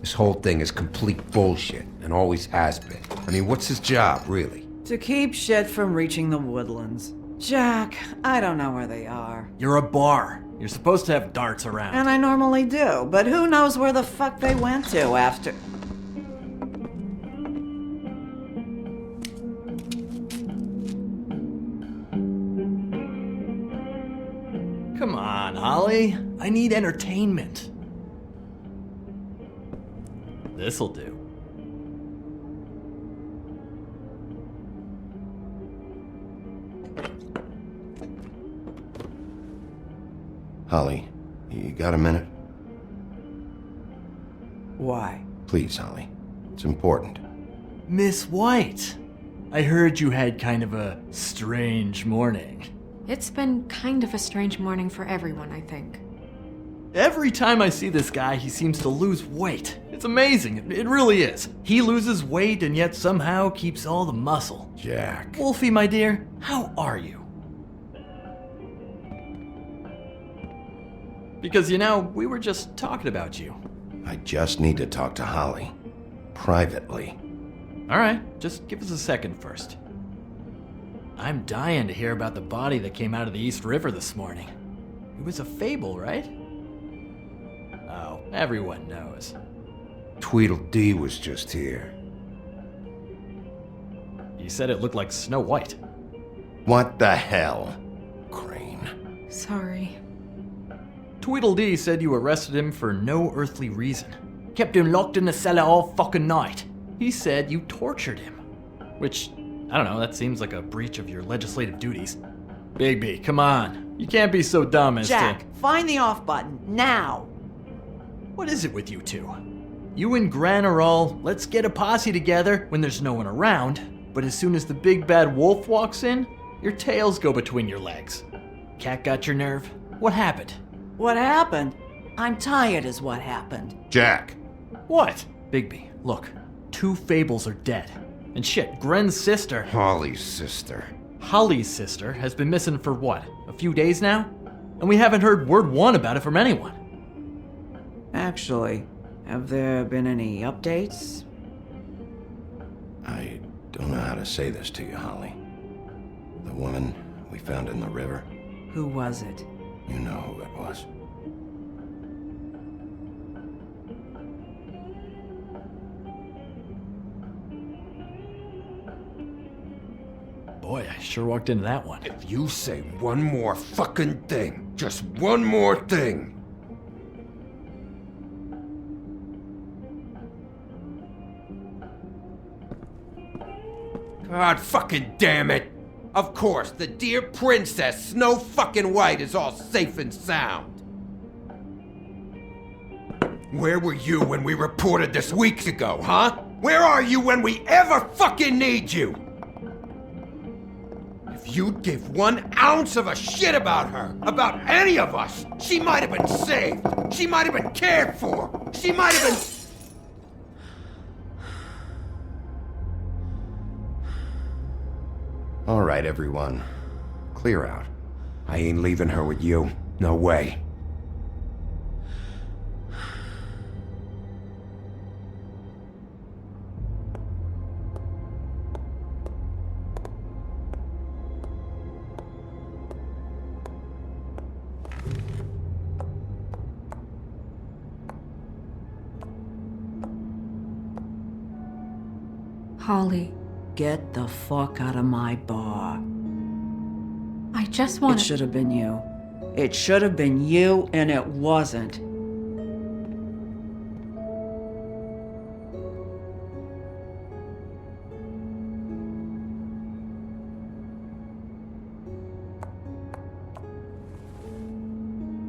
This whole thing is complete bullshit, and always has been. I mean, what's his job, really? To keep shit from reaching the woodlands. Jack, I don't know where they are. You're a bar. You're supposed to have darts around. And I normally do, but who knows where the fuck they went to after... Come on, Holly. I need entertainment. This'll do. Holly, you got a minute? Why? Please, Holly. It's important. Miss White, I heard you had kind of a strange morning. It's been kind of a strange morning for everyone, I think. Every time I see this guy, he seems to lose weight. It's amazing. It really is. He loses weight and yet somehow keeps all the muscle. Jack. Wolfie, my dear, how are you? Because, you know, we were just talking about you. I just need to talk to Holly. Privately. All right, just give us a second first. I'm dying to hear about the body that came out of the East River this morning. It was a fable, right? Oh, everyone knows. Tweedledee was just here. You said it looked like Snow White. What the hell? Crane. Sorry. Tweedledee said you arrested him for no earthly reason. Kept him locked in the cellar all fucking night. He said you tortured him. Which, I don't know, that seems like a breach of your legislative duties. Bigby, come on. You can't be so dumb as Jack, to... find the off button, now! What is it with you two? You and Gran are all, let's get a posse together when there's no one around, but as soon as the big bad wolf walks in, your tails go between your legs. Cat got your nerve? What happened? What happened? I'm tired is what happened. Jack. What? Bigby, look. 2 fables are dead. And shit, Gren's sister... Holly's sister. Holly's sister has been missing for what, a few days now? And we haven't heard word one about it from anyone. Actually, have there been any updates? I don't know how to say this to you, Holly. The woman we found in the river. Who was it? You know who it was. Boy, I sure walked into that one. If you say one more fucking thing, just one more thing. God fucking damn it! Of course, the dear princess Snow fucking White is all safe and sound. Where were you when we reported this weeks ago, huh? Where are you when we ever fucking need you? If you'd give 1 ounce of a shit about her, about any of us, she might have been saved. She might have been cared for. She might have been... All right, everyone. Clear out. I ain't leaving her with you. No way. Holly, Get the fuck out of my bar. I just It want should have been you. It should have been you, and it wasn't.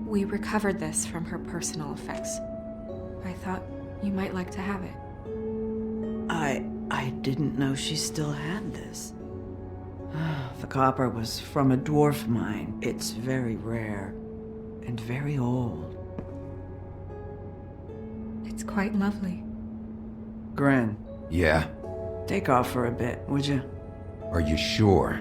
We recovered this from her personal effects. I thought you might like to have it. I didn't know she still had this. The copper was from a dwarf mine. It's very rare and very old. It's quite lovely. Gren, Yeah? take off for a bit, would you? Are you sure?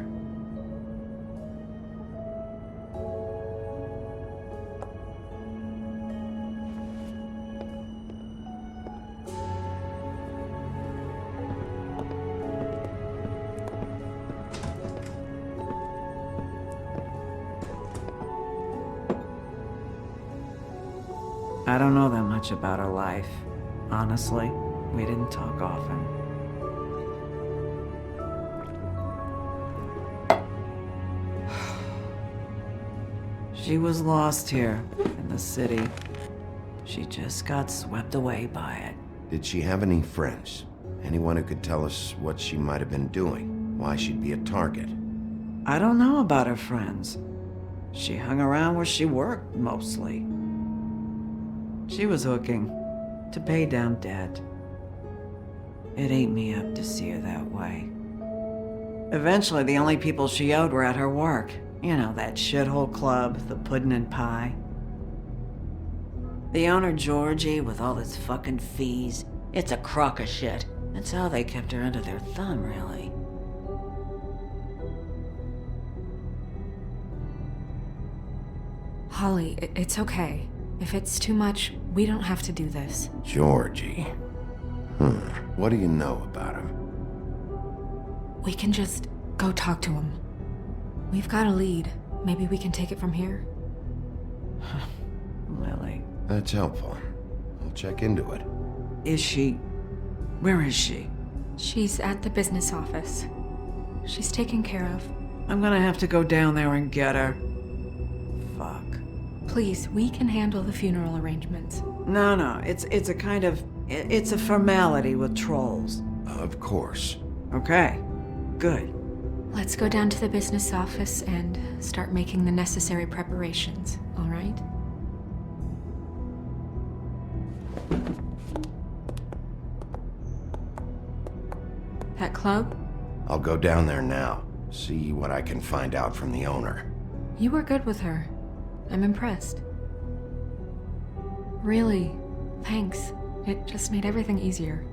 I don't know that much about her life. Honestly, we didn't talk often. She was lost here, in the city. She just got swept away by it. Did she have any friends? Anyone who could tell us what she might have been doing? Why she'd be a target? I don't know about her friends. She hung around where she worked, mostly. She was hooking, to pay down debt. It ate me up to see her that way. Eventually, the only people she owed were at her work. You know, that shithole club, the Puddin' and Pie. The owner, Georgie, with all his fucking fees, it's a crock of shit. That's how they kept her under their thumb, really. Holly, it's okay. If it's too much, we don't have to do this. Georgie. What do you know about him? We can just go talk to him. We've got a lead. Maybe we can take it from here? Lily. That's helpful. I'll check into it. Is she... Where is she? She's at the business office. She's taken care of. I'm gonna have to go down there and get her. Fuck. Please, we can handle the funeral arrangements. No, it's a kind of... It's a formality with trolls. Of course. Okay, good. Let's go down to the business office and start making the necessary preparations, all right? That club? I'll go down there now. See what I can find out from the owner. You were good with her. I'm impressed. Really, thanks. It just made everything easier.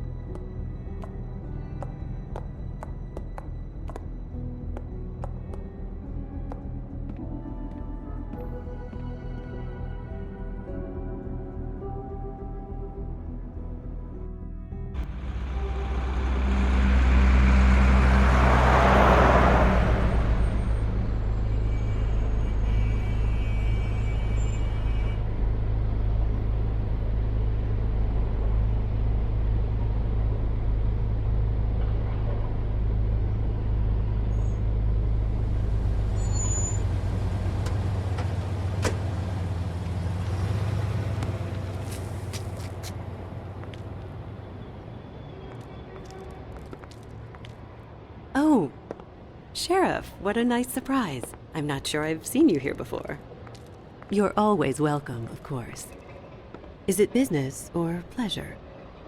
Oh, Sheriff, what a nice surprise. I'm not sure I've seen you here before. You're always welcome, of course. Is it business or pleasure?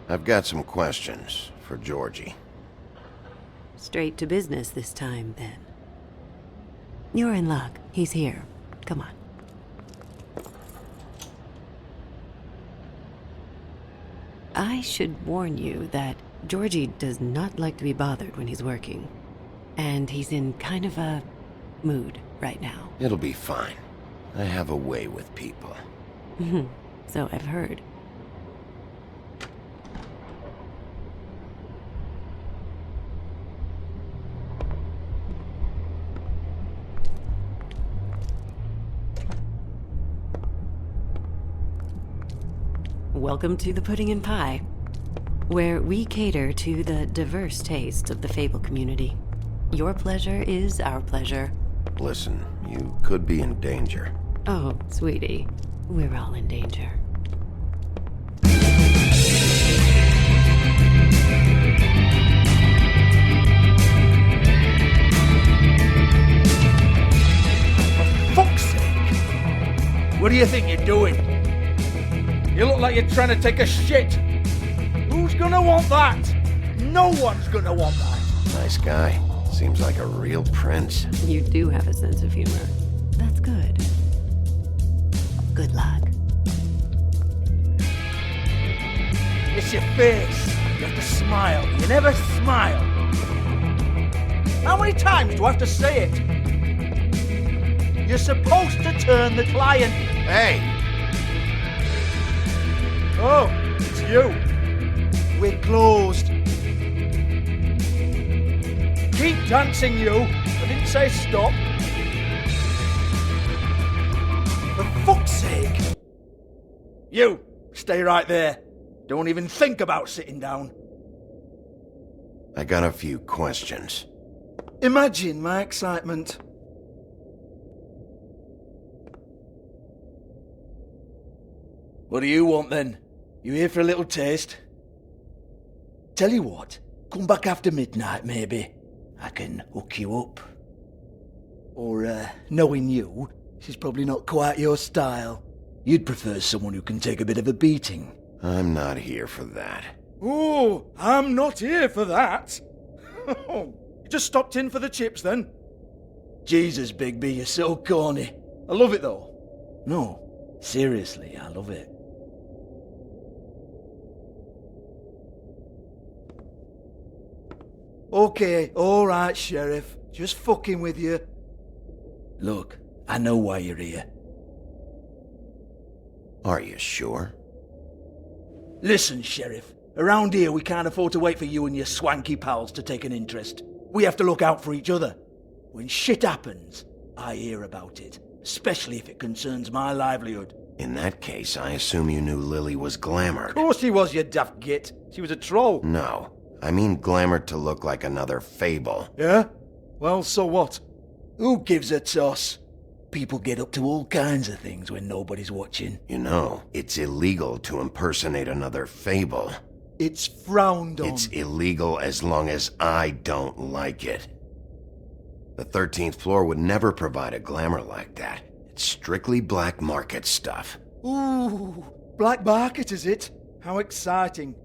I've got some questions for Georgie. Straight to business this time, then. You're in luck. He's here. Come on. I should warn you that Georgie does not like to be bothered when he's working. And he's in kind of a mood right now. It'll be fine. I have a way with people. So I've heard. Welcome to the Pudding and Pie, where we cater to the diverse tastes of the Fable community. Your pleasure is our pleasure. Listen, you could be in danger. Oh, sweetie, we're all in danger. For fuck's sake! What do you think you're doing? You look like you're trying to take a shit. Who's gonna want that? No one's gonna want that. Nice guy. Seems like a real prince. You do have a sense of humor. That's good. Good luck. It's your face. You have to smile. You never smile. How many times do I have to say it? You're supposed to turn the client. Hey! Oh, it's you. We're closed. Keep dancing, you. I didn't say stop. For fuck's sake. You, Stay right there. Don't even think about sitting down. I got a few questions. Imagine my excitement. What do you want then? You here for a little taste? Tell you what, come back after midnight maybe. I can hook you up. Or, knowing you, she's probably not quite your style. You'd prefer someone who can take a bit of a beating. I'm not here for that. Oh, I'm not here for that. You just stopped in for the chips then? Jesus, Bigby, you're so corny. I love it though. No, seriously, I love it. Okay, alright, Sheriff. Just fucking with you. Look, I know why you're here. Are you sure? Listen, Sheriff. Around here, we can't afford to wait for you and your swanky pals to take an interest. We have to look out for each other. When shit happens, I hear about it. Especially if it concerns my livelihood. In that case, I assume you knew Lily was glamored. Of course she was, you daft git. She was a troll. No, I mean glamored to look like another fable. Yeah? Well, so what? Who gives a toss? People get up to all kinds of things when nobody's watching. You know, it's illegal to impersonate another fable. It's frowned on. It's illegal as long as I don't like it. The 13th floor would never provide a glamour like that. It's strictly black market stuff. Ooh, black market is it? How exciting.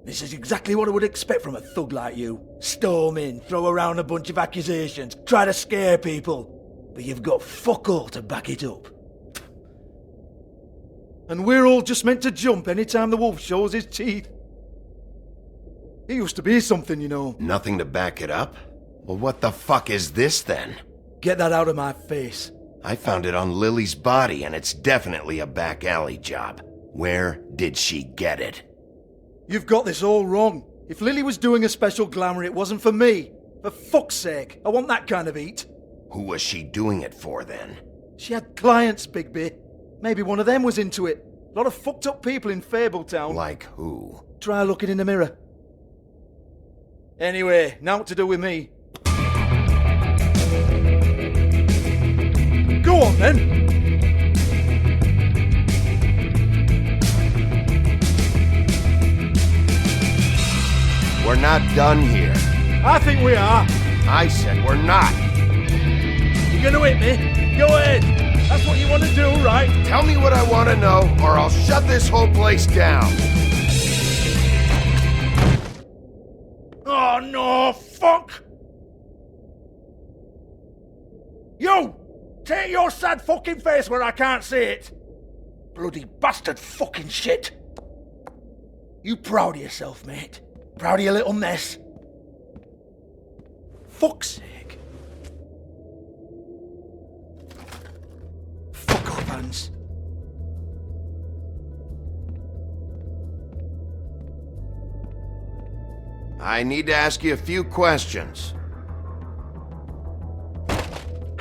This is exactly what I would expect from a thug like you. Storm in, throw around a bunch of accusations, try to scare people. But you've got fuck all to back it up. And we're all just meant to jump any time the wolf shows his teeth. He used to be something, you know. Nothing to back it up? Well, what the fuck is this then? Get that out of my face. I found it on Lily's body, and it's definitely a back alley job. Where did she get it? You've got this all wrong. If Lily was doing a special glamour, it wasn't for me. For fuck's sake, I want that kind of eat. Who was she doing it for then? She had clients, Bigby. Maybe one of them was into it. A lot of fucked up people in Fabletown. Like who? Try looking in the mirror. Anyway, now what to do with me. Go on then. We're not done here. I think we are. I said we're not. You're gonna hit me? Go ahead. That's what you want to do, right? Tell me what I want to know, or I'll shut this whole place down. Oh no, fuck! You! Take your sad fucking face where I can't see it! Bloody bastard fucking shit! You proud of yourself, mate? Proud of your little mess? Fuck's sake. Fuck off, Hans. I need to ask you a few questions.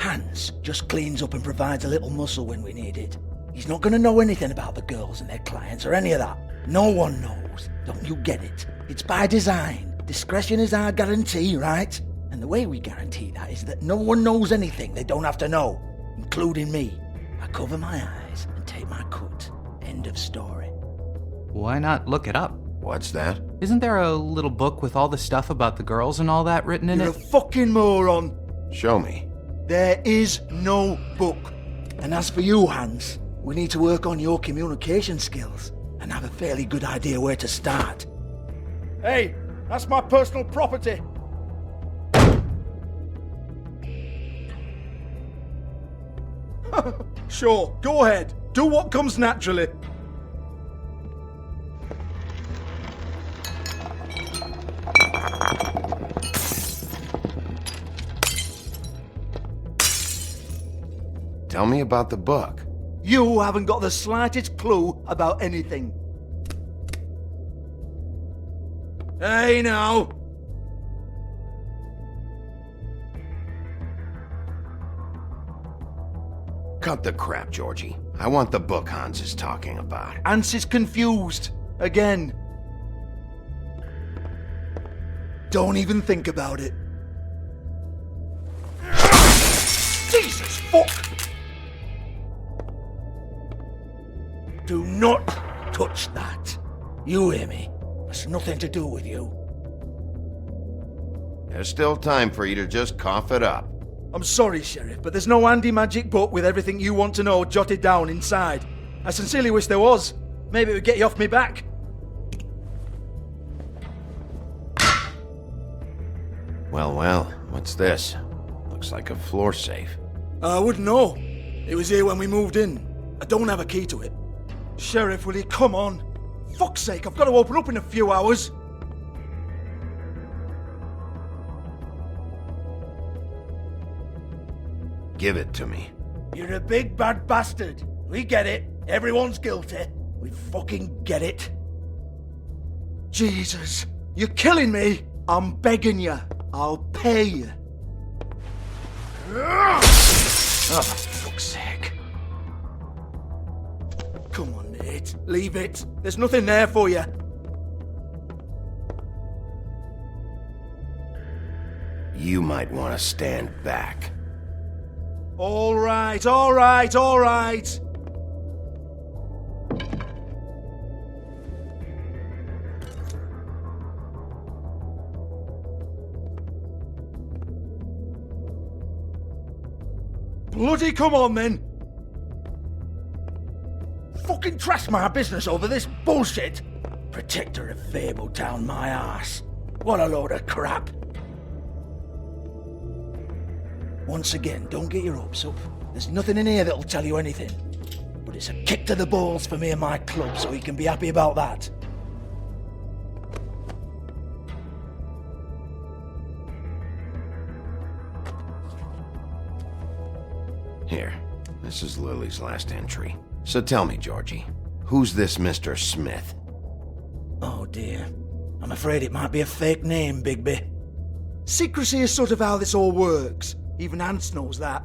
Hans just cleans up and provides a little muscle when we need it. He's not going to know anything about the girls and their clients or any of that. No one knows. Don't you get it? It's by design. Discretion is our guarantee, right? And the way we guarantee that is that no one knows anything they don't have to know, including me. I cover my eyes and take my cut. End of story. Why not look it up? What's that? Isn't there a little book with all the stuff about the girls and all that written in You're it? a fucking moron. Show me. There is no book. And as for you, Hans, we need to work on your communication skills and have a fairly good idea where to start. Hey, that's my personal property. Sure, go ahead. Do what comes naturally. Tell me about the book. You haven't got the slightest clue about anything. Hey now! Cut the crap, Georgie. I want the book Hans is talking about. Hans is confused. Again. Don't even think about it. Jesus fuck! Do not touch that. You hear me? It's nothing to do with you. There's still time for you to just cough it up. I'm sorry, Sheriff, but there's no handy magic book with everything you want to know jotted down inside. I sincerely wish there was. Maybe it would get you off me back. Well, what's this? Looks like a floor safe. I wouldn't know. It was here when we moved in. I don't have a key to it. Sheriff, will you come on? Fuck's sake, I've got to open up in a few hours. Give it to me. You're a big bad bastard. We get it. Everyone's guilty. We fucking get it. Jesus, you're killing me. I'm begging you. I'll pay you. Oh, for fuck's sake. Come on, Nate. Leave it. There's nothing there for you. You might want to stand back. All right, all right, all right. Bloody come on then! Fucking trash my business over this bullshit! Protector of Fabletown, my ass. What a load of crap. Once again, don't get your hopes up. There's nothing in here that'll tell you anything. But it's a kick to the balls for me and my club, so you can be happy about that. Here, this is Lily's last entry. So tell me, Georgie, who's this Mr. Smith? Oh dear. I'm afraid it might be a fake name, Bigby. Secrecy is sort of how this all works. Even Hans knows that.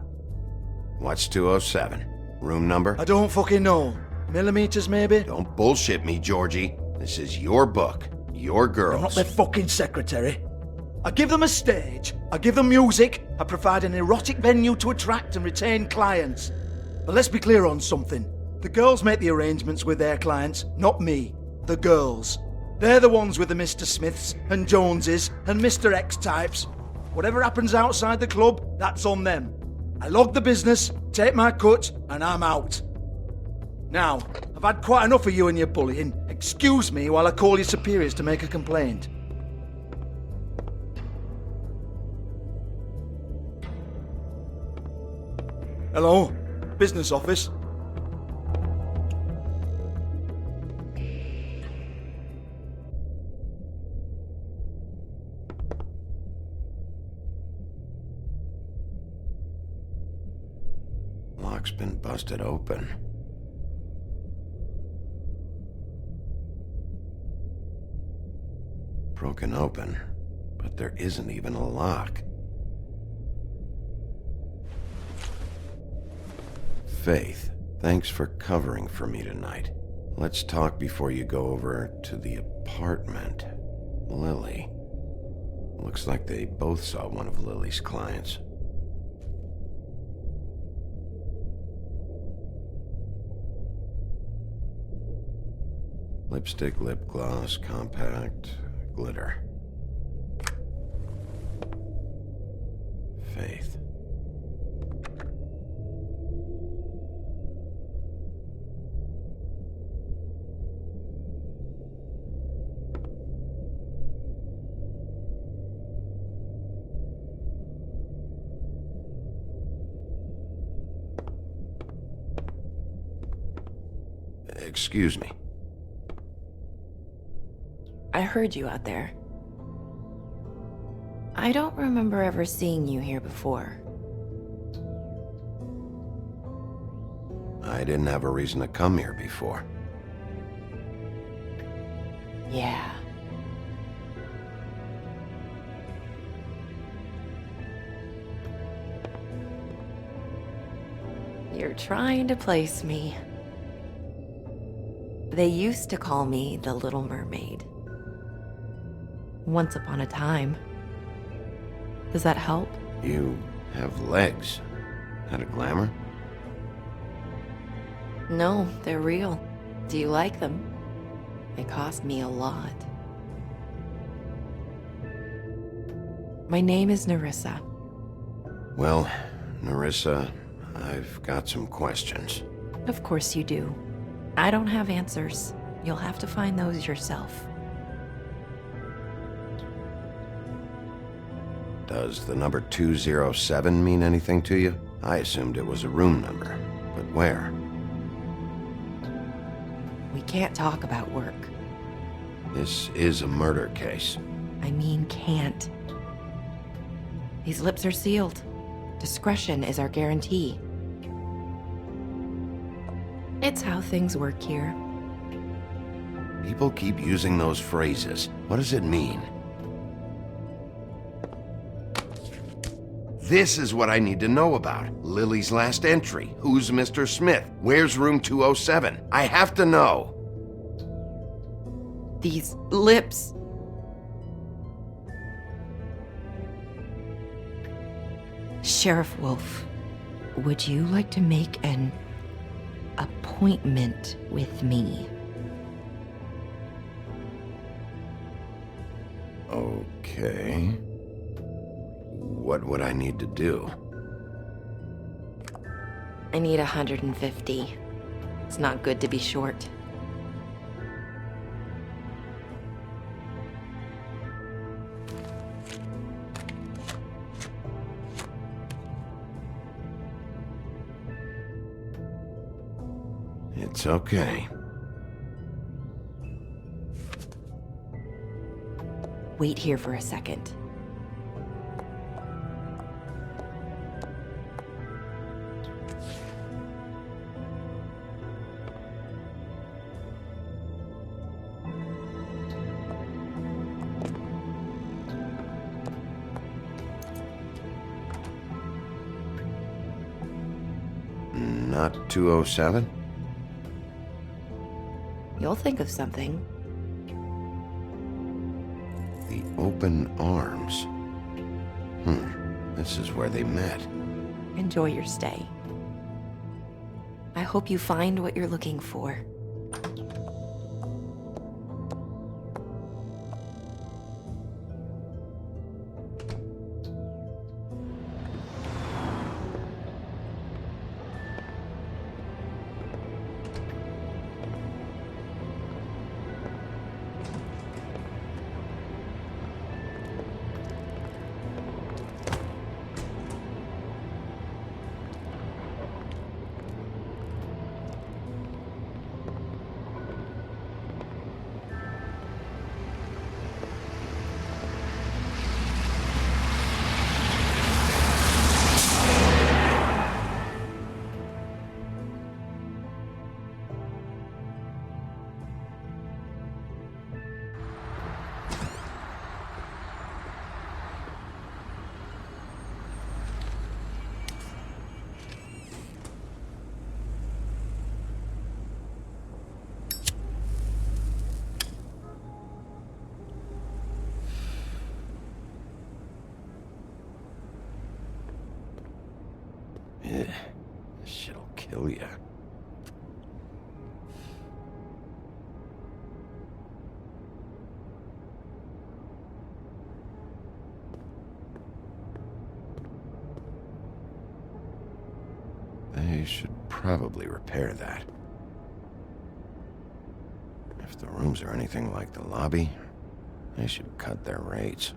What's 207? Room number? I don't fucking know. Millimeters, maybe? Don't bullshit me, Georgie. This is your book. Your girls. I'm not their fucking secretary. I give them a stage, I give them music, I provide an erotic venue to attract and retain clients. But let's be clear on something. The girls make the arrangements with their clients, not me. The girls. They're the ones with the Mr. Smiths and Joneses and Mr. X types. Whatever happens outside the club, that's on them. I log the business, take my cut, and I'm out. Now, I've had quite enough of you and your bullying. Excuse me while I call your superiors to make a complaint. Hello? Business office? Lock's been busted open. Broken open, but there isn't even a lock. Faith, thanks for covering for me tonight. Let's talk before you go over to the apartment. Lily. Looks like they both saw one of Lily's clients. Lipstick, lip gloss, compact, glitter. Faith. Excuse me. I heard you out there. I don't remember ever seeing you here before. I didn't have a reason to come here before. Yeah. You're trying to place me. They used to call me the Little Mermaid. Once upon a time. Does that help? You have legs. Had a glamour? No, they're real. Do you like them? They cost me a lot. My name is Nerissa. Well, Nerissa, I've got some questions. Of course you do. I don't have answers. You'll have to find those yourself. Does the number 207 mean anything to you? I assumed it was a room number, but where? We can't talk about work. This is a murder case. I mean can't. These lips are sealed. Discretion is our guarantee. It's how things work here. People keep using those phrases. What does it mean? This is what I need to know about. Lily's last entry. Who's Mr. Smith? Where's room 207? I have to know. These lips. Sheriff Wolf, would you like to make an appointment with me? Okay. What would I need to do? I need 150. It's not good to be short. It's okay. Wait here for a second. Not 207? You'll think of something. The open arms. This is where they met. Enjoy your stay. I hope you find what you're looking for. This shit'll kill ya. They should probably repair that. If the rooms are anything like the lobby, they should cut their rates.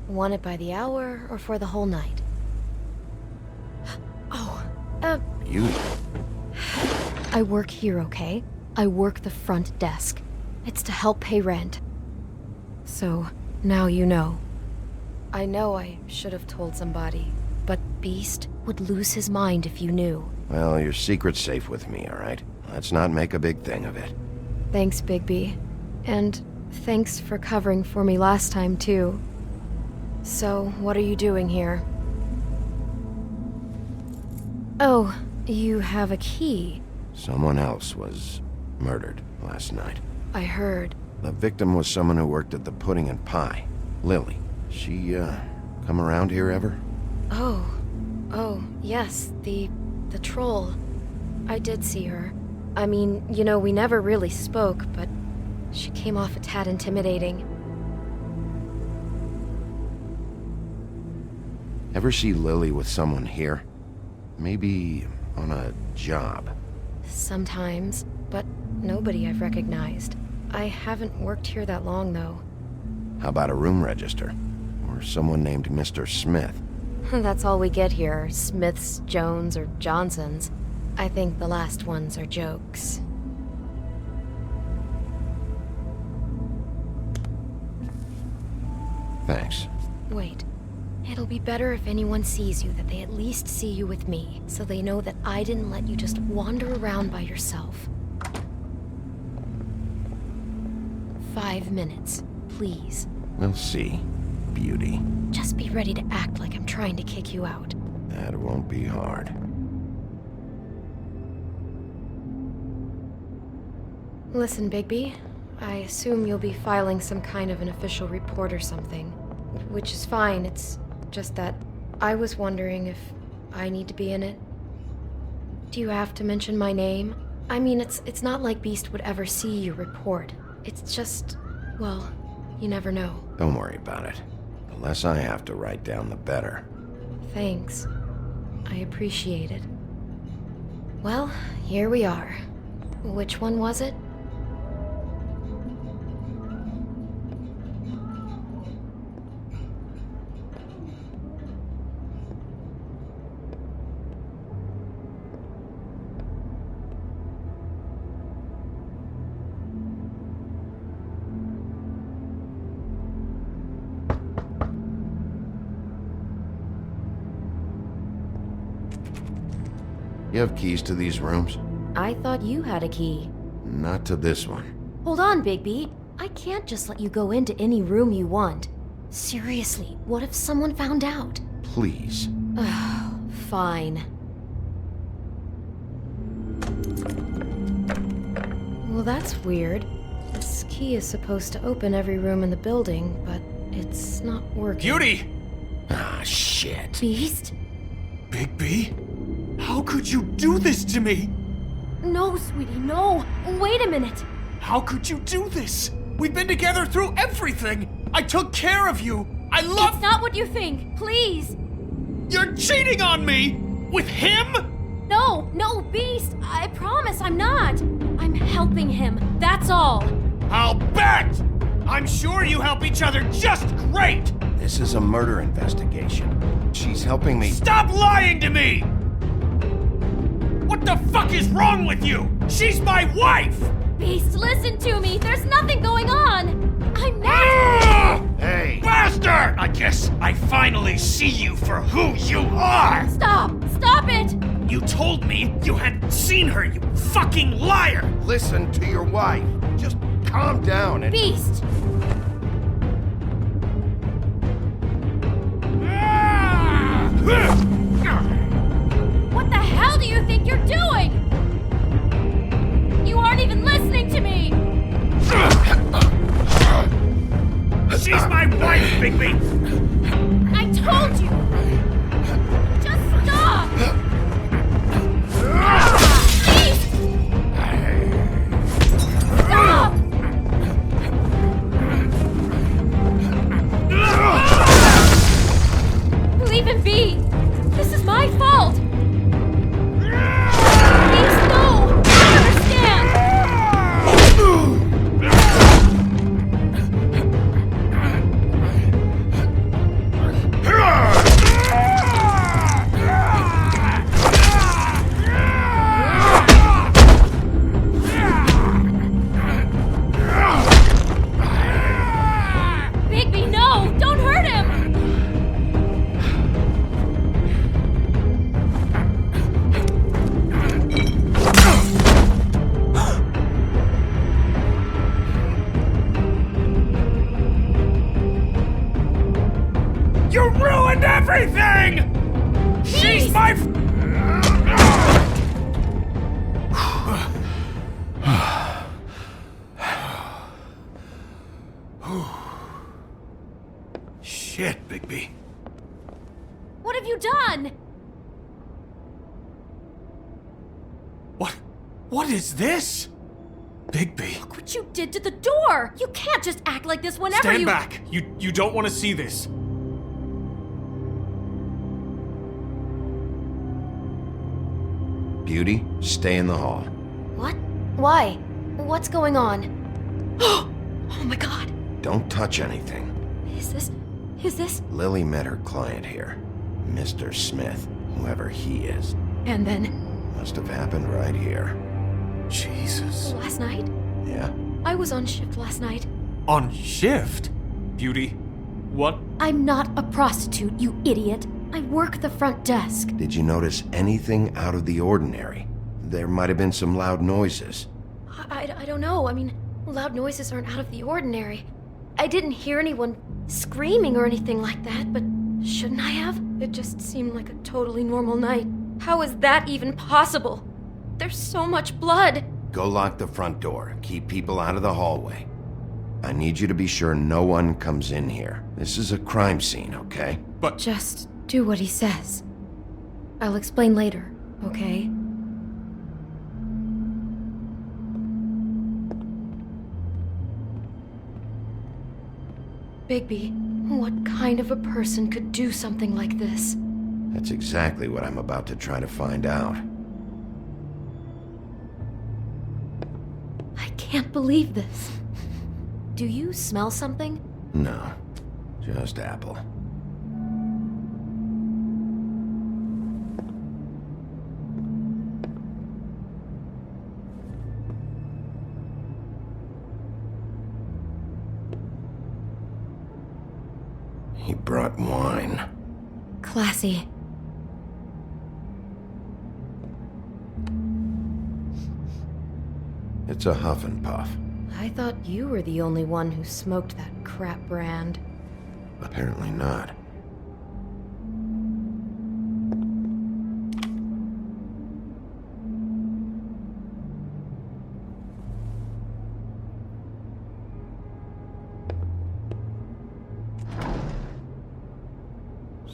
Want it by the hour or for the whole night? Oh, You... I work here, okay? I work the front desk. It's to help pay rent. So, now you know. I know I should have told somebody, but Beast would lose his mind if you knew. Well, your secret's safe with me, all right? Let's not make a big thing of it. Thanks, Bigby. And thanks for covering for me last time, too. So, what are you doing here? Oh, you have a key. Someone else was murdered last night. I heard. The victim was someone who worked at the Pudding and Pie. Lily. She, come around here ever? Oh, yes, the troll. I did see her. I mean, you know, we never really spoke, but she came off a tad intimidating. Ever see Lily with someone here? Maybe on a job. Sometimes, but nobody I've recognized. I haven't worked here that long, though. How about a room register? Or someone named Mr. Smith? That's all we get here, Smiths, Jones, or Johnsons. I think the last ones are jokes. Thanks. Wait. It'll be better if anyone sees you that they at least see you with me, so they know that I didn't let you just wander around by yourself. 5 minutes, please. We'll see, beauty. Just be ready to act like I'm trying to kick you out. That won't be hard. Listen, Bigby. I assume you'll be filing some kind of an official report or something. Which is fine, it's just that I was wondering if I need to be in it. Do you have to mention my name? I mean, it's not like Beast would ever see your report. It's just, well, you never know. Don't worry about it. The less I have to write down, the better. Thanks. I appreciate it. Well, here we are. Which one was it? You have keys to these rooms? I thought you had a key. Not to this one. Hold on, Bigby. I can't just let you go into any room you want. Seriously, what if someone found out? Please. Fine. Well, that's weird. This key is supposed to open every room in the building, but it's not working. Beauty! Ah, shit. Beast? Bigby? How could you do this to me? No, sweetie, no. Wait a minute. How could you do this? We've been together through everything. I took care of you. I love... It's not what you think. Please. You're cheating on me! With him? No, Beast. I promise I'm not. I'm helping him. That's all. I'll bet! I'm sure you help each other just great! This is a murder investigation. She's helping me... Stop lying to me! What the fuck is wrong with you? She's my wife! Beast, listen to me. There's nothing going on. I'm not... Hey! Bastard! I guess I finally see you for who you are! Stop it! You told me you had seen her, you fucking liar! Listen to your wife. Just calm down and... Beast! What the hell do you think you're doing? You aren't even listening to me! She's my wife, Bigby! I told you! Just stop! Please! Stop! Leave him be! This is my fault! Please, no! I understand! You ruined everything! She's my... Shit, Bigby. What have you done? What is this? Bigby. Look what you did to the door! You can't just act like this whenever Stand back. You don't want to see this. Beauty, stay in the hall. What? Why? What's going on? Oh my god! Don't touch anything. Is this? Lily met her client here, Mr. Smith, whoever he is. And then? Must have happened right here. Jesus. Last night? Yeah? I was on shift last night. On shift? Beauty, what? I'm not a prostitute, you idiot. I work the front desk. Did you notice anything out of the ordinary? There might have been some loud noises. I don't know. I mean, loud noises aren't out of the ordinary. I didn't hear anyone screaming or anything like that, but shouldn't I have? It just seemed like a totally normal night. How is that even possible? There's so much blood. Go lock the front door. Keep people out of the hallway. I need you to be sure no one comes in here. This is a crime scene, okay? But... Just do what he says. I'll explain later, okay? Bigby, what kind of a person could do something like this? That's exactly what I'm about to try to find out. I can't believe this. Do you smell something? No, just apple. He brought wine. Classy. It's a Huff and Puff. I thought you were the only one who smoked that crap brand. Apparently not.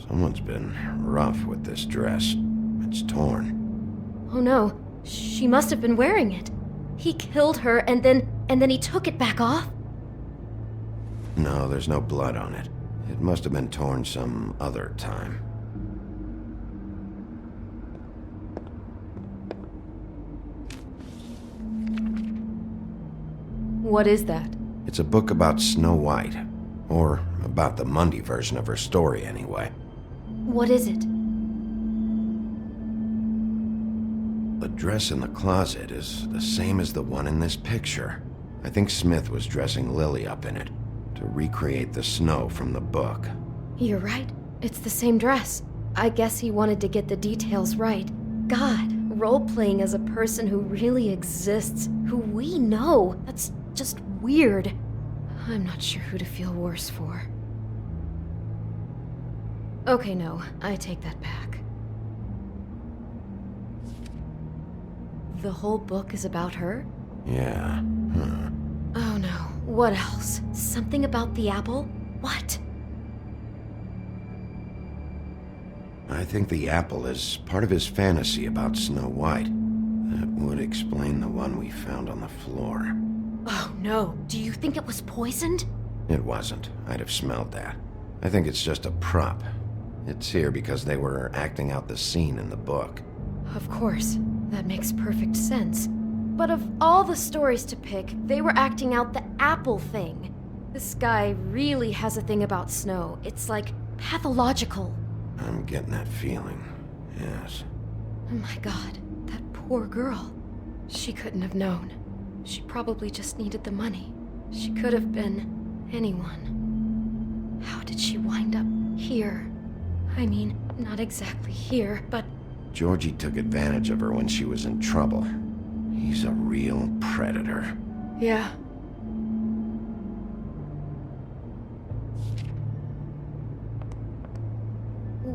Someone's been rough with this dress. It's torn. Oh no, she must have been wearing it. He killed her and then he took it back off? No, there's no blood on it. It must have been torn some other time. What is that? It's a book about Snow White. Or about the Mundy version of her story, anyway. What is it? The dress in the closet is the same as the one in this picture. I think Smith was dressing Lily up in it to recreate the snow from the book. You're right. It's the same dress. I guess he wanted to get the details right. God, role-playing as a person who really exists, who we know. That's just weird. I'm not sure who to feel worse for. Okay, no, I take that back. The whole book is about her? Yeah. Huh. Oh no, what else? Something about the apple? What? I think the apple is part of his fantasy about Snow White. That would explain the one we found on the floor. Oh no, do you think it was poisoned? It wasn't. I'd have smelled that. I think it's just a prop. It's here because they were acting out the scene in the book. Of course, that makes perfect sense. But of all the stories to pick, they were acting out the apple thing. This guy really has a thing about snow. It's like pathological. I'm getting that feeling. Yes. Oh my god, that poor girl. She couldn't have known. She probably just needed the money. She could have been anyone. How did she wind up here? I mean, not exactly here, but... Georgie took advantage of her when she was in trouble. He's a real predator. Yeah.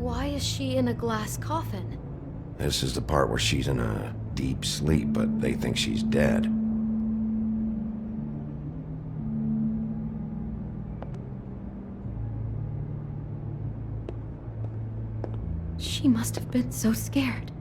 Why is she in a glass coffin? This is the part where she's in a deep sleep, but they think she's dead. She must have been so scared.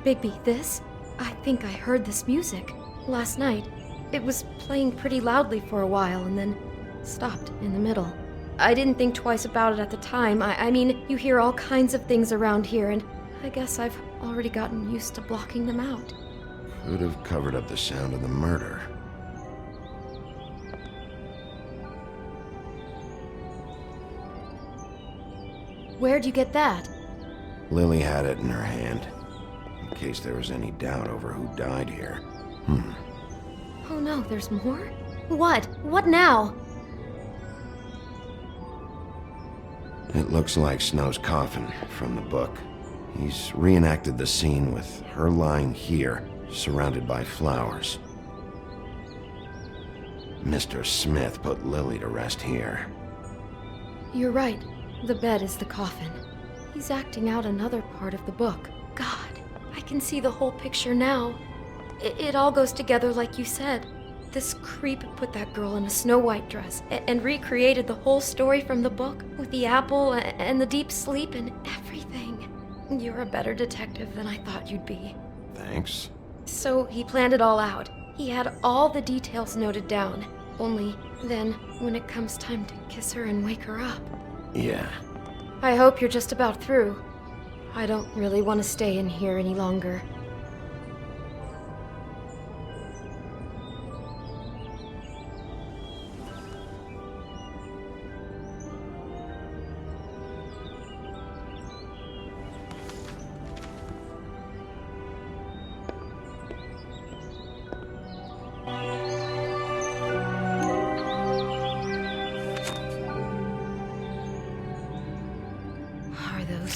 Bigby, this? I think I heard this music last night. It was playing pretty loudly for a while and then stopped in the middle. I didn't think twice about it at the time. I mean, you hear all kinds of things around here, and I guess I've already gotten used to blocking them out. Could have covered up the sound of the murder. Where'd you get that? Lily had it in her hand, in case there was any doubt over who died here. Oh no, there's more? What? What now? It looks like Snow's coffin from the book. He's reenacted the scene with her lying here, surrounded by flowers. Mr. Smith put Lily to rest here. You're right. The bed is the coffin. He's acting out another part of the book. God, I can see the whole picture now. It all goes together like you said. This creep put that girl in a Snow White dress and recreated the whole story from the book with the apple and the deep sleep and everything. You're a better detective than I thought you'd be. Thanks. So he planned it all out. He had all the details noted down. Only then, when it comes time to kiss her and wake her up. Yeah. I hope you're just about through. I don't really want to stay in here any longer.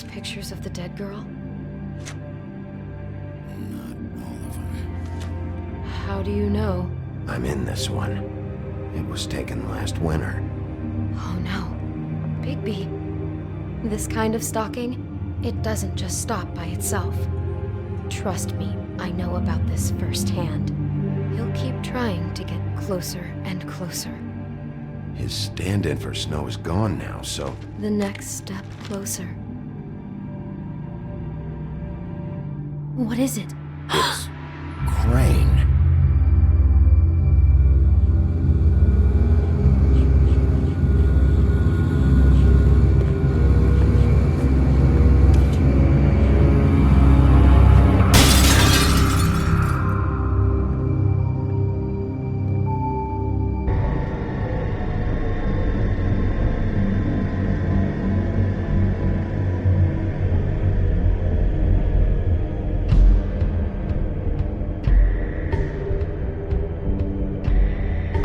Pictures of the dead girl? Not all of them. How do you know? I'm in this one. It was taken last winter. Oh no. Bigby. This kind of stalking, it doesn't just stop by itself. Trust me, I know about this firsthand. He'll keep trying to get closer and closer. His stand-in for Snow is gone now, so... The next step closer. What is it? It's... Crane.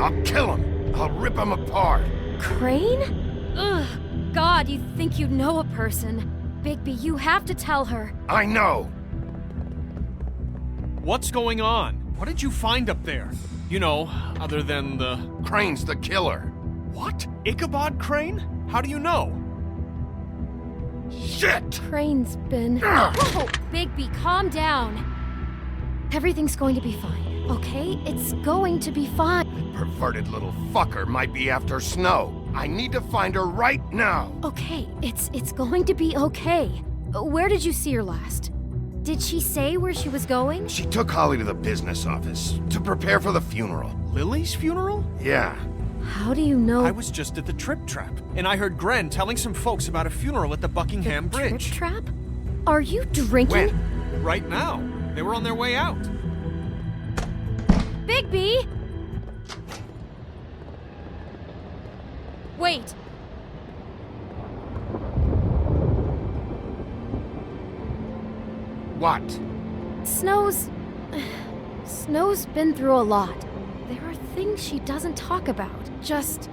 I'll kill him. I'll rip him apart. Crane? Ugh. God, you'd think you'd know a person. Bigby, you have to tell her. I know. What's going on? What did you find up there? You know, other than the... Crane's the killer. What? Ichabod Crane? How do you know? Shit! Crane's been... Whoa! Bigby, calm down. Everything's going to be fine, okay? It's going to be fine. Perverted little fucker might be after Snow. I need to find her right now. Okay, it's going to be okay. Where did you see her last? Did she say where she was going? She took Holly to the business office to prepare for the funeral. Lily's funeral? Yeah. How do you know? I was just at the Trip Trap, and I heard Gren telling some folks about a funeral at the Buckingham Bridge. Trip Trap? Are you drinking? When? Right now. They were on their way out. Bigby! Wait. What? Snow's been through a lot. There are things she doesn't talk about. Just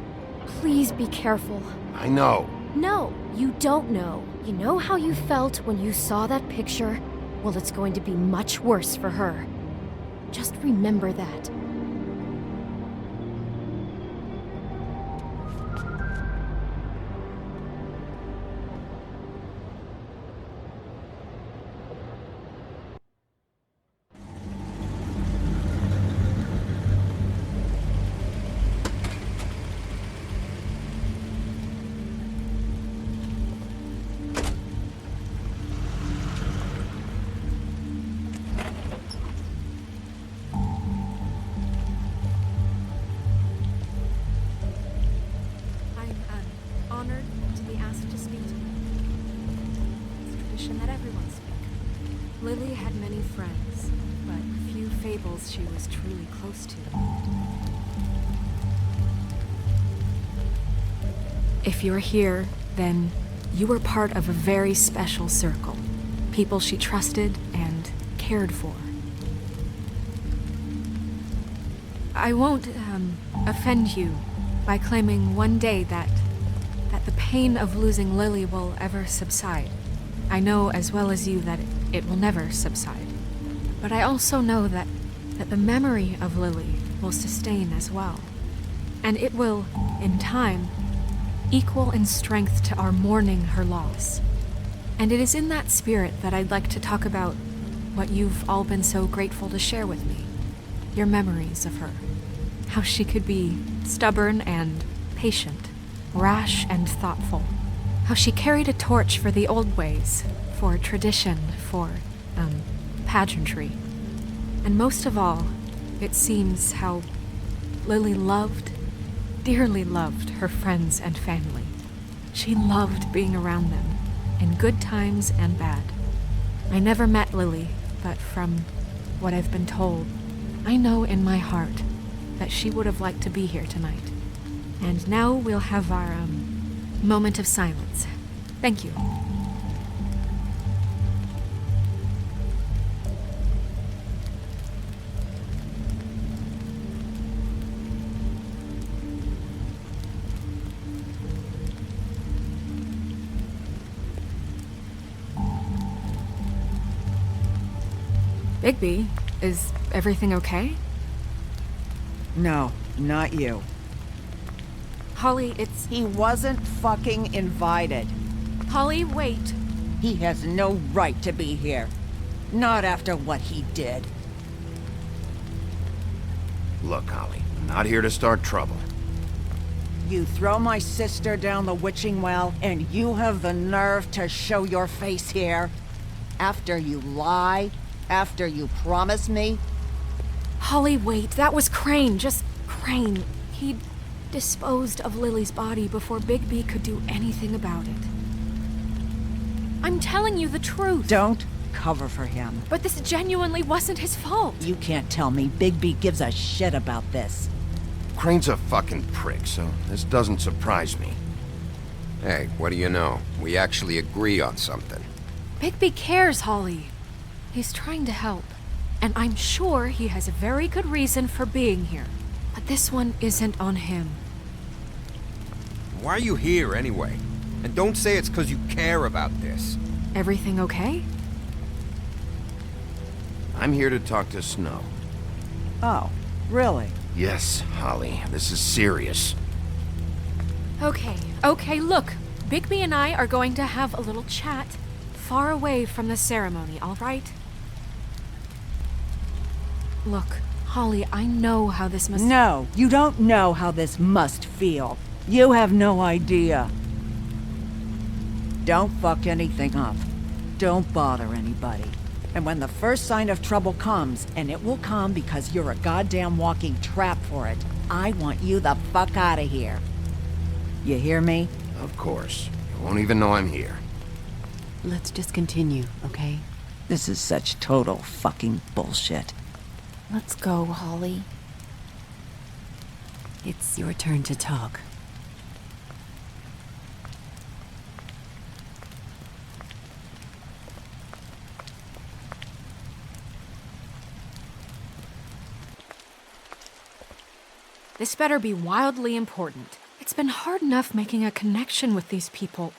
Please be careful. I know. No, you don't know. You know how you felt when you saw that picture? Well, it's going to be much worse for her. Just remember that. Honored to be asked to speak to you. It's tradition that everyone speak. Lily had many friends, but few fables she was truly close to. If you're here, then you were part of a very special circle. People she trusted and cared for. I won't, offend you by claiming one day that the pain of losing Lily will ever subside. I know as well as you that it will never subside. But I also know that the memory of Lily will sustain as well. And it will, in time, equal in strength to our mourning her loss. And it is in that spirit that I'd like to talk about what you've all been so grateful to share with me. Your memories of her. How she could be stubborn and patient, rash and thoughtful. How she carried a torch for the old ways, for tradition, for, pageantry. And most of all, it seems how Lily loved, dearly loved her friends and family. She loved being around them, in good times and bad. I never met Lily, but from what I've been told, I know in my heart that she would have liked to be here tonight. And now we'll have our, moment of silence. Thank you. Bigby, is everything okay? No, not you. Holly, it's... He wasn't fucking invited. Holly, wait. He has no right to be here. Not after what he did. Look, Holly, I'm not here to start trouble. You throw my sister down the witching well, and you have the nerve to show your face here? After you lie? After you promise me? Holly, wait. That was Crane. Just Crane. He'd disposed of Lily's body before Bigby could do anything about it. I'm telling you the truth. Don't cover for him. But this genuinely wasn't his fault. You can't tell me Bigby gives a shit about this. Crane's a fucking prick, so this doesn't surprise me. Hey, what do you know? We actually agree on something. Bigby cares, Holly. He's trying to help. And I'm sure he has a very good reason for being here. But this one isn't on him. Why are you here, anyway? And don't say it's because you care about this. Everything okay? I'm here to talk to Snow. Oh, really? Yes, Holly, this is serious. Okay, look. Bigby and I are going to have a little chat far away from the ceremony, all right? Look, Holly, I know how this must... No, you don't know how this must feel. You have no idea. Don't fuck anything up. Don't bother anybody. And when the first sign of trouble comes, and it will come because you're a goddamn walking trap for it, I want you the fuck out of here. You hear me? Of course. You won't even know I'm here. Let's just continue, okay? This is such total fucking bullshit. Let's go, Holly. It's your turn to talk. This better be wildly important. It's been hard enough making a connection with these people.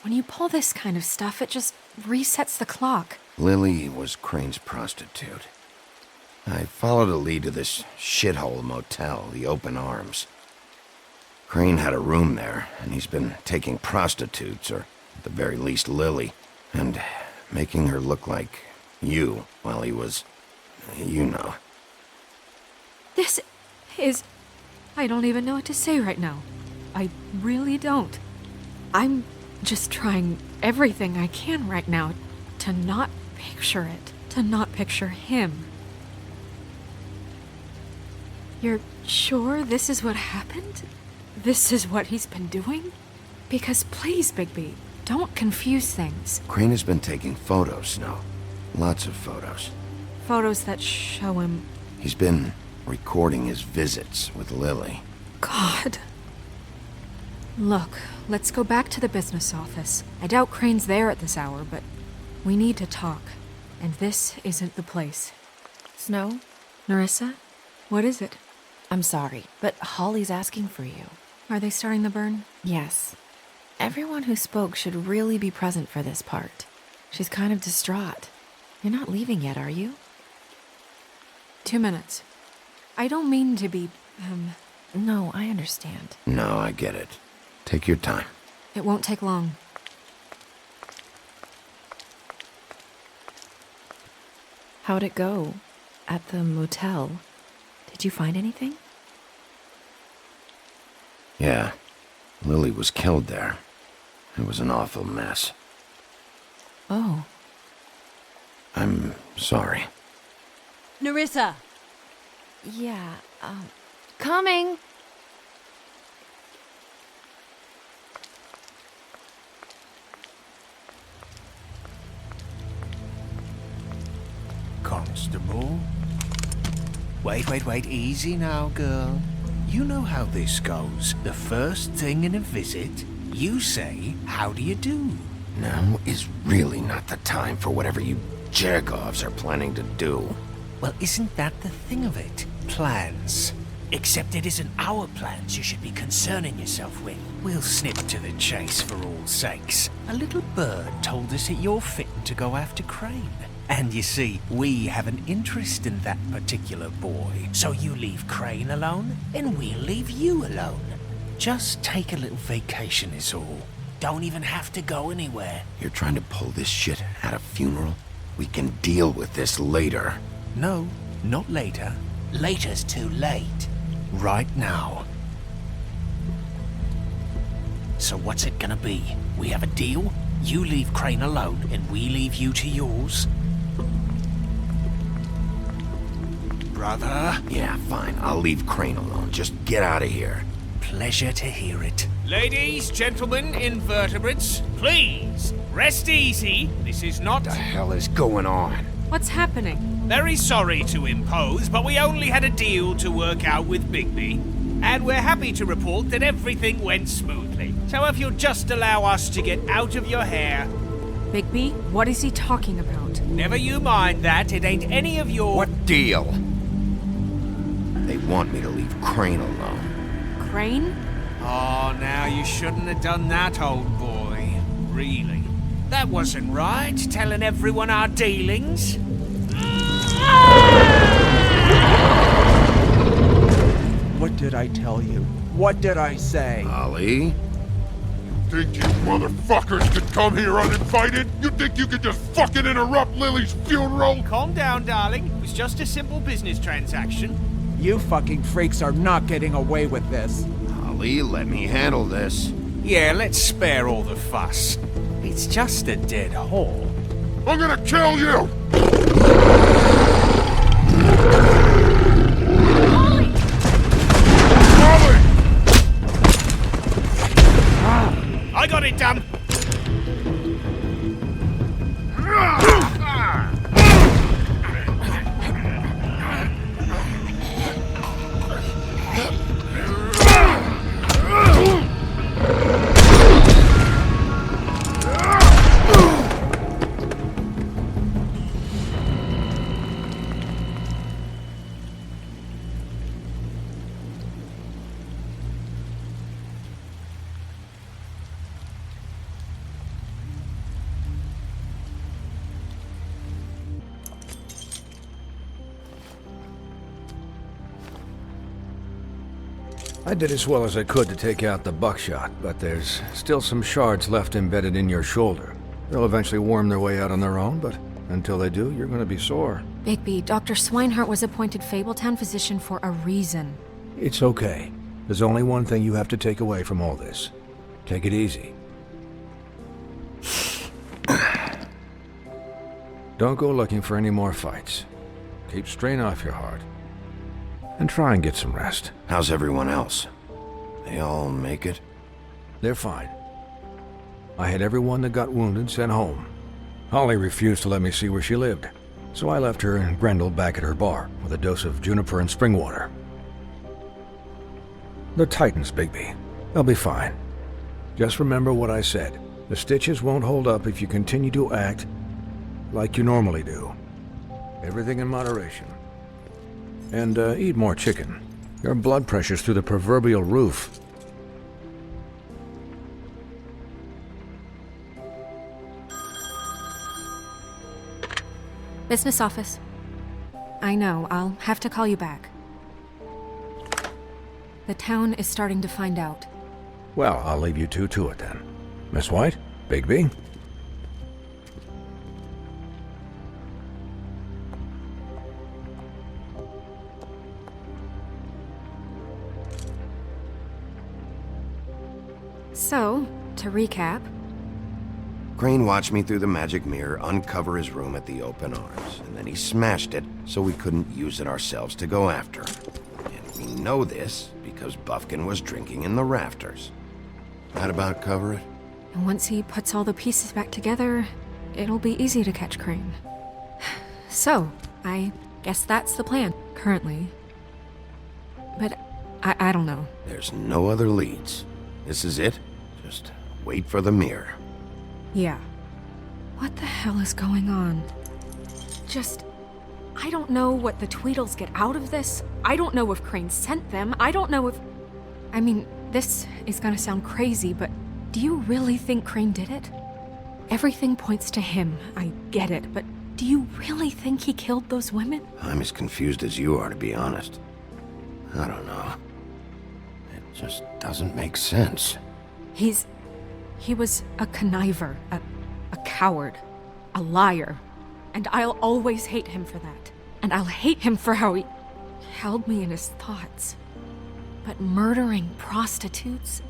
When you pull this kind of stuff, it just resets the clock. Lily was Crane's prostitute. I followed a lead to this shithole motel, the Open Arms. Crane had a room there, and he's been taking prostitutes, or at the very least Lily, and making her look like you while he was, you know. This is... I don't even know what to say right now. I really don't. I'm just trying everything I can right now to not picture it, to not picture him. You're sure this is what happened? This is what he's been doing? Because please, Bigby, don't confuse things. Crane has been taking photos, Snow. Lots of photos. Photos that show him... He's been recording his visits with Lily. God. Look, let's go back to the business office. I doubt Crane's there at this hour, but we need to talk. And this isn't the place. Snow? Nerissa? What is it? I'm sorry, but Holly's asking for you. Are they starting the burn? Yes. Everyone who spoke should really be present for this part. She's kind of distraught. You're not leaving yet, are you? 2 minutes. I don't mean to be, No, I understand. No, I get it. Take your time. It won't take long. How'd it go? At the motel? Did you find anything? Yeah. Lily was killed there. It was an awful mess. Oh. I'm sorry. Nerissa! Yeah, Coming! Constable? Wait, easy now, girl. You know how this goes. The first thing in a visit, you say, how do you do? Now is really not the time for whatever you jerk-offs are planning to do. Well, isn't that the thing of it? Plans. Except it isn't our plans you should be concerning yourself with. We'll snip to the chase for all sakes. A little bird told us that you're fitting to go after Crane. And you see, we have an interest in that particular boy. So you leave Crane alone, and we'll leave you alone. Just take a little vacation is all. Don't even have to go anywhere. You're trying to pull this shit at a funeral? We can deal with this later. No, not later. Later's too late. Right now. So what's it gonna be? We have a deal? You leave Crane alone, and we leave you to yours? Brother? Yeah, fine. I'll leave Crane alone. Just get out of here. Pleasure to hear it. Ladies, gentlemen, invertebrates, please, rest easy. This is not... What the hell is going on? What's happening? Very sorry to impose, but we only had a deal to work out with Bigby. And we're happy to report that everything went smoothly. So if you'll just allow us to get out of your hair... Bigby, what is he talking about? Never you mind that, it ain't any of your... What deal? They want me to leave Crane alone. Crane? Oh, now you shouldn't have done that, old boy. Really. That wasn't right, telling everyone our dealings. What did I tell you? What did I say? Ollie? Think you motherfuckers could come here uninvited? You think you could just fucking interrupt Lily's funeral? Calm down, darling. It was just a simple business transaction. You fucking freaks are not getting away with this. Ollie, let me handle this. Yeah, let's spare all the fuss. It's just a dead whore. I'm gonna kill you! I got it done. I did as well as I could to take out the buckshot, but there's still some shards left embedded in your shoulder. They'll eventually worm their way out on their own, but until they do, you're gonna be sore. Bigby, Dr. Swinehart was appointed Fabletown physician for a reason. It's okay. There's only one thing you have to take away from all this. Take it easy. Don't go looking for any more fights. Keep strain off your heart. And try and get some rest. How's everyone else? They all make it? They're fine. I had everyone that got wounded sent home. Holly refused to let me see where she lived, so I left her and Grendel back at her bar with a dose of juniper and spring water. They're Titans, Bigby. They'll be fine. Just remember what I said. The stitches won't hold up if you continue to act like you normally do. Everything in moderation. And eat more chicken. Your blood pressure's through the proverbial roof. Business office. I know, I'll have to call you back. The town is starting to find out. Well, I'll leave you two to it then. Miss White? Bigby? So, to recap... Crane watched me through the magic mirror uncover his room at the open arms, and then he smashed it so we couldn't use it ourselves to go after him. And we know this because Buffkin was drinking in the rafters. That about cover it? And once he puts all the pieces back together, it'll be easy to catch Crane. So, I guess that's the plan, currently. But I don't know. There's no other leads. This is it. Just wait for the mirror. Yeah. What the hell is going on? I don't know what the Tweedles get out of this. I don't know if Crane sent them. I don't know if... I mean, this is gonna sound crazy, but do you really think Crane did it? Everything points to him, I get it, but do you really think he killed those women? I'm as confused as you are, to be honest. I don't know. It just doesn't make sense. He was a conniver, a coward, a liar. And I'll always hate him for that. And I'll hate him for how he held me in his thoughts. But murdering prostitutes?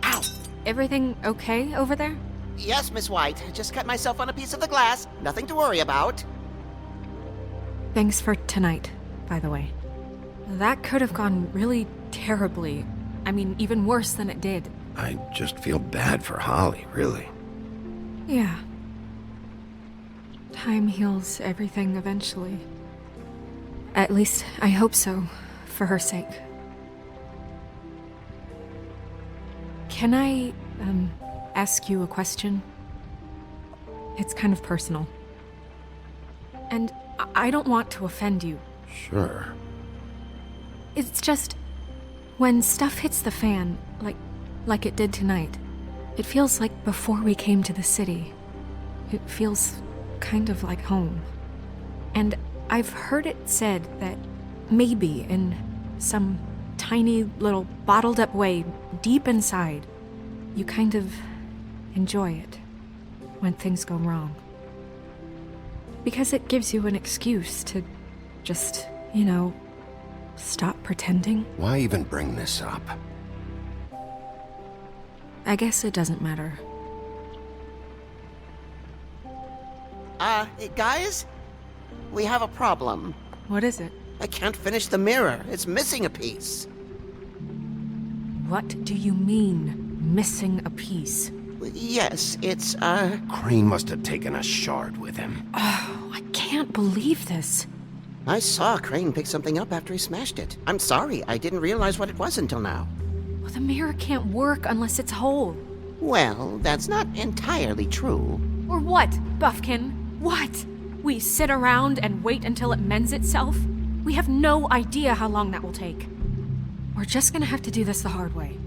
Ow! Everything okay over there? Yes, Miss White. Just cut myself on a piece of the glass. Nothing to worry about. Thanks for tonight, by the way. That could have gone really terribly. I mean, even worse than it did. I just feel bad for Holly, really. Yeah. Time heals everything eventually. At least, I hope so, for her sake. Can I, ask you a question? It's kind of personal. And I don't want to offend you. Sure. It's just, when stuff hits the fan, like it did tonight, it feels like before we came to the city. It feels kind of like home. And I've heard it said that maybe in some tiny little bottled up way deep inside, you kind of enjoy it when things go wrong. Because it gives you an excuse to just, stop pretending. Why even bring this up? I guess it doesn't matter. Guys? We have a problem. What is it? I can't finish the mirror. It's missing a piece. What do you mean, missing a piece? Yes, it's, Crane must have taken a shard with him. Oh, I can't believe this. I saw Crane pick something up after he smashed it. I'm sorry, I didn't realize what it was until now. Well, the mirror can't work unless it's whole. Well, that's not entirely true. Or what, Buffkin? What? We sit around and wait until it mends itself? We have no idea how long that will take. We're just gonna have to do this the hard way.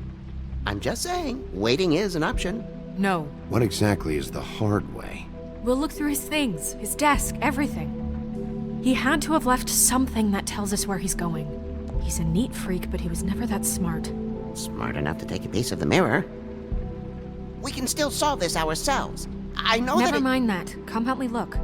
I'm just saying, waiting is an option. No. What exactly is the hard way? We'll look through his things, his desk, everything. He had to have left something that tells us where he's going. He's a neat freak, but he was never that smart. Smart enough to take a piece of the mirror. We can still solve this ourselves. I know that Never mind that. Come help me look.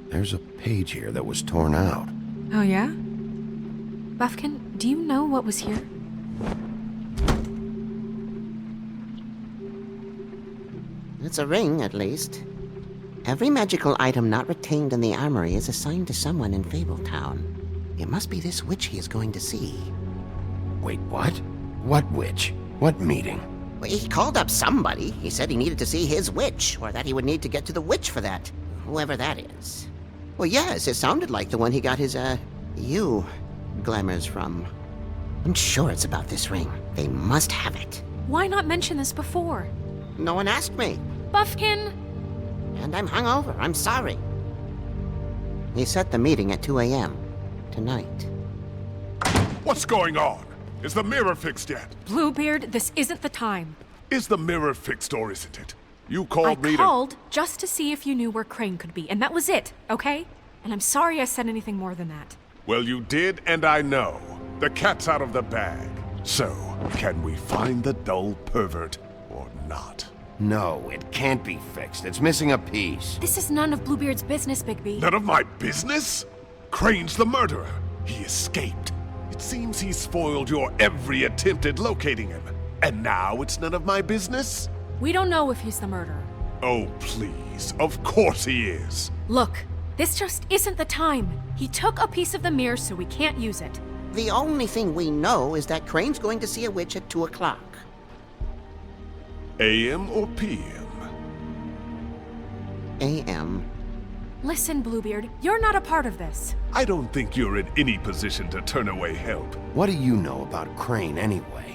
There's a page here that was torn out. Oh, yeah? Buffkin, do you know what was here? It's a ring, at least. Every magical item not retained in the armory is assigned to someone in Fabletown. It must be this witch he is going to see. Wait, what? What witch? What meeting? Well, he called up somebody. He said he needed to see his witch, or that he would need to get to the witch for that. Whoever that is. Well, yes, it sounded like the one he got his, glamours from. I'm sure it's about this ring. They must have it. Why not mention this before? No one asked me. Buffkin! And I'm hungover. I'm sorry. He set the meeting at 2 a.m. tonight. What's going on? Is the mirror fixed yet? Bluebeard, this isn't the time. Is the mirror fixed or isn't it? You called me I called just to see if you knew where Crane could be, and that was it, okay? And I'm sorry I said anything more than that. Well, you did, and I know. The cat's out of the bag. So, can we find the dull pervert or not? No, it can't be fixed. It's missing a piece. This is none of Bluebeard's business, Bigby. None of my business? Crane's the murderer. He escaped. It seems he spoiled your every attempt at locating him. And now it's none of my business? We don't know if he's the murderer. Oh, please. Of course he is. Look, this just isn't the time. He took a piece of the mirror, so we can't use it. The only thing we know is that Crane's going to see a witch at 2 o'clock. AM or PM? AM. Listen, Bluebeard, you're not a part of this. I don't think you're in any position to turn away help. What do you know about Crane anyway?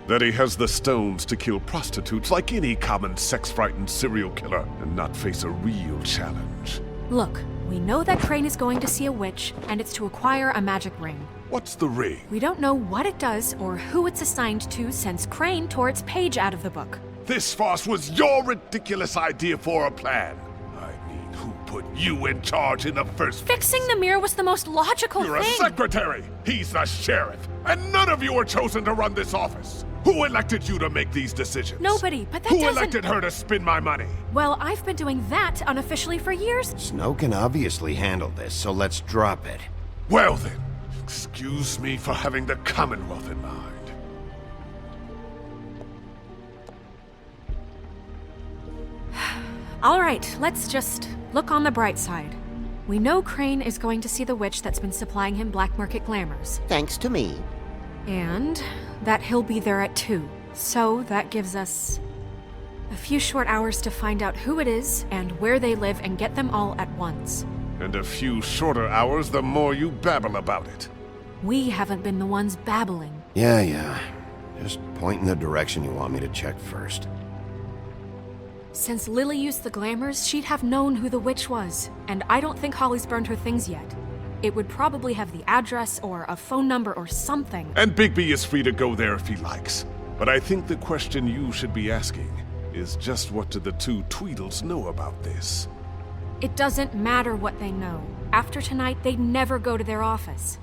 That he has the stones to kill prostitutes like any common sex-frightened serial killer and not face a real challenge. Look, we know that Crane is going to see a witch, and it's to acquire a magic ring. What's the ring? We don't know what it does or who it's assigned to since Crane tore its page out of the book. This farce was your ridiculous idea for a plan. I mean, who put you in charge in the first place? Fixing the mirror was the most logical You're thing. a secretary! He's the sheriff! And none of you were chosen to run this office! Who elected you to make these decisions? Nobody, but that Who doesn't... elected her to spend my money? Well, I've been doing that unofficially for years. Snow can obviously handle this, so let's drop it. Well then, excuse me for having the Commonwealth in mind. All right, let's just look on the bright side. We know Crane is going to see the witch that's been supplying him black market glamours. Thanks to me. And that he'll be there at 2. So that gives us a few short hours to find out who it is and where they live and get them all at once. And a few shorter hours the more you babble about it. We haven't been the ones babbling. Yeah. Just point in the direction you want me to check first. Since Lily used the glamours, she'd have known who the witch was. And I don't think Holly's burned her things yet. It would probably have the address or a phone number or something. And Bigby is free to go there if he likes. But I think the question you should be asking is just what do the two Tweedles know about this? It doesn't matter what they know. After tonight, they'd never go to their office.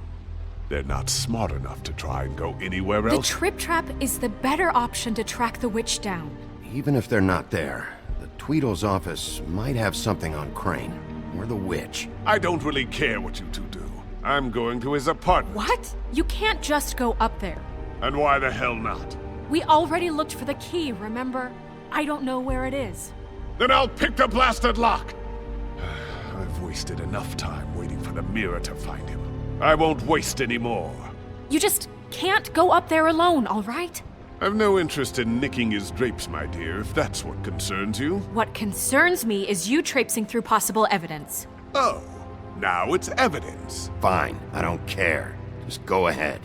They're not smart enough to try and go anywhere The else. Trip Trap is the better option to track the witch down. Even if they're not there, the Tweedle's office might have something on Crane. Or the witch. I don't really care what you two do. I'm going to his apartment. What? You can't just go up there. And why the hell not? We already looked for the key, remember? I don't know where it is. Then I'll pick the blasted lock! I've wasted enough time waiting for the mirror to find him. I won't waste any more. You just can't go up there alone, all right? I've no interest in nicking his drapes, my dear, if that's what concerns you. What concerns me is you traipsing through possible evidence. Oh, now it's evidence. Fine, I don't care. Just go ahead.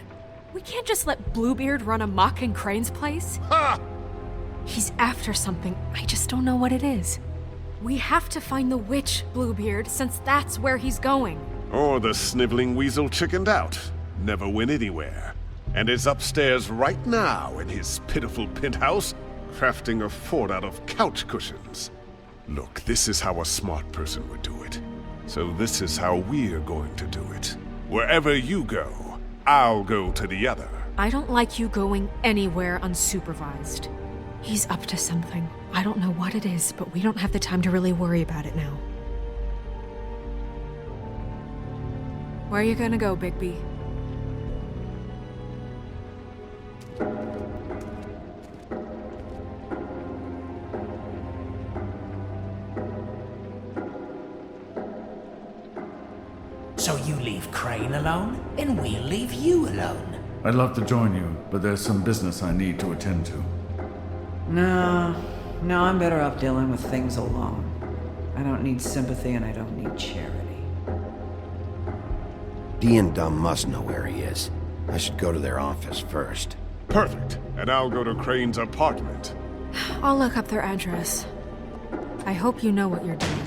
We can't just let Bluebeard run amok in Crane's place. Ha! He's after something, I just don't know what it is. We have to find the witch, Bluebeard, since that's where he's going. Or the sniveling weasel chickened out. Never went anywhere. And is upstairs right now in his pitiful penthouse, crafting a fort out of couch cushions. Look, this is how a smart person would do it. So this is how we're going to do it. Wherever you go, I'll go to the other. I don't like you going anywhere unsupervised. He's up to something. I don't know what it is, but we don't have the time to really worry about it now. Where are you gonna go, Bigby? So you leave Crane alone, and we'll leave you alone. I'd love to join you, but there's some business I need to attend to. No, I'm better off dealing with things alone. I don't need sympathy and I don't need charity. Dee and Dum must know where he is. I should go to their office first. Perfect. And I'll go to Crane's apartment. I'll look up their address. I hope you know what you're doing.